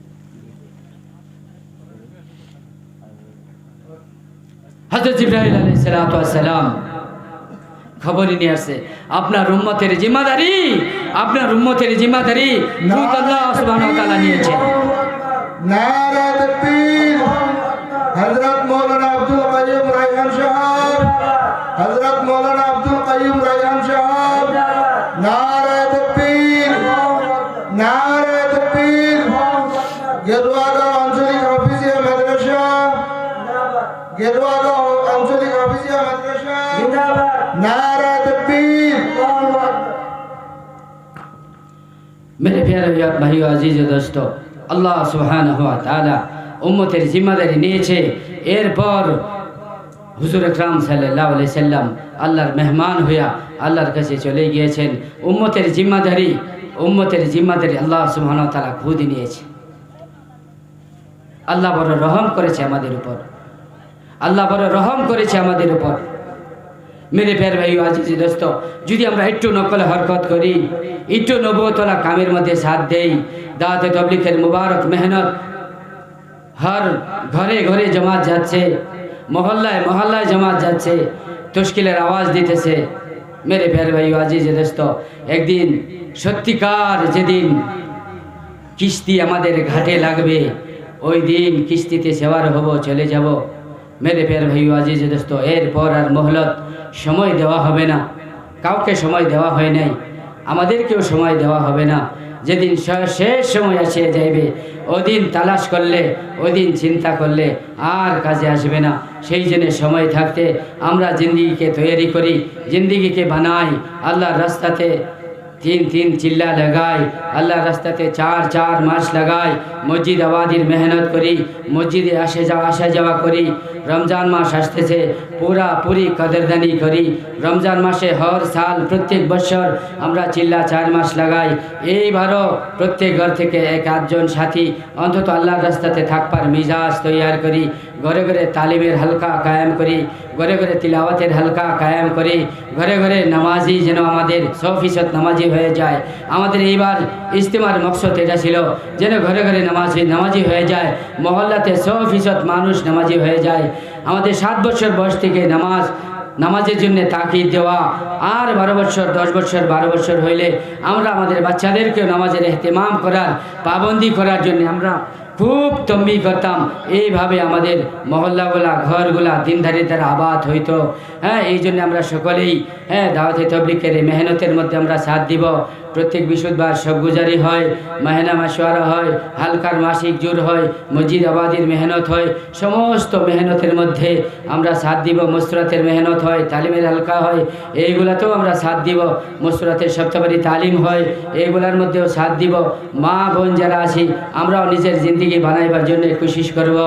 হযরত জিবরাইল আলাইহিস সালাতু ওয়াস সালাম খবর নিয়ে আসে, আপনার উম্মতের জিম্মাদারি, আপনার উম্মতের জিম্মাদারি খুদ আল্লাহ সুবহানাহু ওয়া তাআলা নিয়েছেন। নারা তাকবীর। হযরত মাওলানা আব্দুল কাইয়ুম রায়হান সাহেব, হযরত মাওলানা আব্দুল কাইয়ুম রায়হান সাহেব, নারা তাকবীর, নারা তাকবীর। গেরুয়াগাঁও আঞ্চলিক হাফিজিয়া মাদ্রাসা, গেরুয়াগাঁও আঞ্চলিক হাফিজিয়া মাদ্রাসা জিন্দাবাদ, নারা তাকবীর। मेरे प्यारे भाइयों अजीज दोस्तों, আল্লাহ সুবহানাহু ওয়া তাআলা উম্মতের জিম্মাদারি নিয়েছে। এরপর হুজুর আকরাম সাল্লাল্লাহু আলাইহি সাল্লাম আল্লাহর মেহমান হইয়া আল্লাহর কাছে চলে গিয়েছেন। উম্মতের জিম্মাদারি আল্লাহ সুবহানাহু ওয়া তাআলা খুদ নিয়েছে। আল্লাহ বড় রহম করেছে আমাদের উপর, আল্লাহ বড় রহম করেছে আমাদের উপর। মেরে প্যার ভাই আজিজ দোস্ত, যদি আমরা একটু নকল হরকত করি, একটু নবতলা কামের মধ্যে সাথ দেই, দাওয়াতে তাবলীগের মুবারক মেহনত, হর ঘরে ঘরে জামাত যাচ্ছে, মহল্লায় মহল্লায় জামাত যাচ্ছে, তশকিলের আওয়াজ দিতেছে। মেরে প্যার ভাই আজিজ দোস্ত, একদিন সত্যিকার যেদিন কিস্তি আমাদের ঘাটে লাগবে, ওই দিন কিস্তিতে সেবার হব, চলে যাব। মেরে প্যার ভাই আজিজ দোস্ত, এরপর আর মহলত সময় দেওয়া হবে না, কাউকে সময় দেওয়া হয় নাই, আমাদেরকেও সময় দেওয়া হবে না। যেদিন শেষ সময় আসে যাইবে, ওদিন তালাশ করলে, ওদিন চিন্তা করলে আর কাজে আসবে না। সেই জন্য সময় থাকতে আমরা জিন্দিগিকে তৈরি করি, জিন্দিগিকে বানাই, আল্লাহর রাস্তাতে 3 চিল্লা লাগাই, আল্লাহর রাস্তাতে 4 মাস লাগাই, মসজিদ আবাদির মেহনত করি, মসজিদে আসা যাওয়া করি। রমজান মাস আসতেছে, পুরি কদরদানি করি। রমজান মাসে হর সাল প্রত্যেক বছর আমরা চিল্লা 4 মাস লাগাই। এইবারও প্রত্যেক ঘর থেকে 1-8 জন সাথী অন্তত আল্লাহর রাস্তাতে থাকবার মিজাজ তৈয়ার করি, ঘরে ঘরে তালিমের হালকা কায়েম করি, ঘরে ঘরে তিলাওয়াতের হালকা কায়েম করি, ঘরে ঘরে নামাজি যেন আমাদের 100% নামাজি হয়ে যায়। আমাদের এইবার ইজতিমার মকসদ এটা ছিল যেন ঘরে ঘরে নামাজি হয়ে যায়, মহল্লাতে 100% মানুষ নামাজি হয়ে যায়। আমাদের 7 বছর বয়স থেকে নামাজের জন্য তাকিদ দেওয়া, আর 12 বছর 10 বছর 12 বছর হইলে আমরা আমাদের বাচ্চাদেরকেও নামাজের এহতেমাম করার, পাবন্দি করার জন্য আমরা খুব তম্বি করতাম। এইভাবে আমাদের মহল্লাগুলা, ঘরগুলা দিনধারী দ্বারা আবাদ হইতো। এই জন্য আমরা সকলেই দাওয়াতে তাবলীগের এই মেহনতের মধ্যে আমরা সাথ দিব। প্রত্যেক বৃহস্পতিবার সবগুজারি হয়, মাহেনা মাসওয়ারা হয়, হালকার মাসিক জোর হয়, মসজিদ আবাদির মেহনত হয়। সমস্ত মেহনতের মধ্যে আমরা সাথ দিব। মসরাতের মেহনত হয়, তালিমের হালকা হয়, এইগুলাতেও আমরা সাথ দিব। মসরাতের সপ্তাহবারি তালিম হয়, এইগুলার মধ্যেও সাথ দিব। মা বোন যারা আছি আমরাও নিজের জিন্দিগি বানাইবার জন্য কোশিশ করব।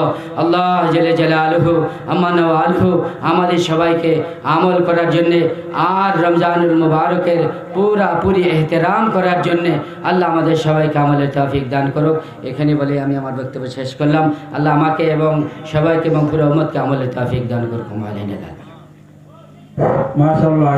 আল্লাহ জাল্লা জালালুহু আম্মান ওয়া আলহু আমাদের সবাইকে আমল করার জন্যে আর রমজানুল মুবারকের পুরি এহতেরাম করার জন্যে আল্লাহ আমাদের সবাইকে আমলের তৌফিক দান করুক। এখানে বলে আমি আমার বক্তব্য শেষ করলাম। আল্লাহ আমাকে এবং সবাইকে এবং পুরো উম্মতকে আমলের তৌফিক দান করুক। মাশাআল্লাহ।